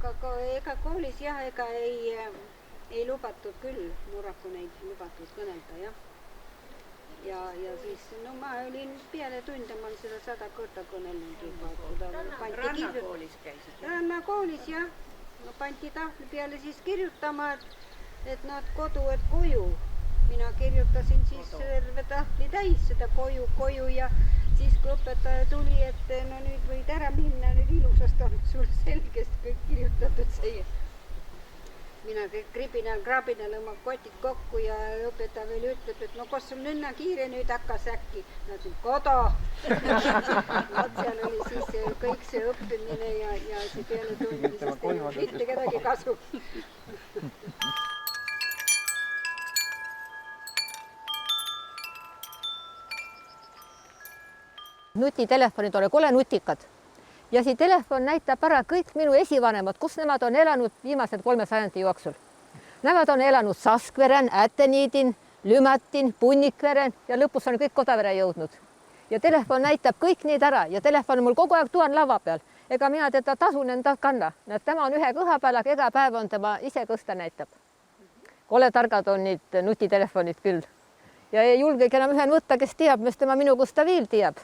aga ega koolis jah, ega ei lubatud küll, murraku neid lubatud kõnelda, jah. Ja siis, no ma olin peale tunde, ma olen seda 100 korda kõnelnud juba. Rannakoolis käisid? Rannakoolis, jah. No pandi tahvli peale siis kirjutama, et nad koju. Mina kirjutasin siis terve tahvli täis seda koju ja siis kui õpetaja tuli, et no nüüd võid ära minna, nüüd ilusasti on sul selgesti kõik kirjutatud see. Mina krabinal oma kotid kokku ja õpetaja veel ütleb, et no kas sul nõnna kiire nüüd hakkas äkki? Ma ütlen, kodu! Seal oli siis kõik see õppimine ja see peale tundmisest ei mitte kedagi kasu. Nutitelefonid on kole nutikad. Ja see telefon näitab ära kõik minu esivanemad, kus nemad on elanud viimased 3 sajandi jooksul. Nemad on elanud Saskveren, Äteniidin, Lümatin, Punnikveren ja lõpus on kõik Kodavere jõudnud. Ja telefon näitab kõik neid ära ja telefon mul kogu aeg tuan lava peal. Ega mina teda tasun enda kanna. Tema on ühe kõha peal, aga ega päev on tema ise kõsta näitab. Kole targad on need nutitelefonid küll. Ja ei julgegi enam ühen võtta, kes teab, mis tema minu kus ta veel teab.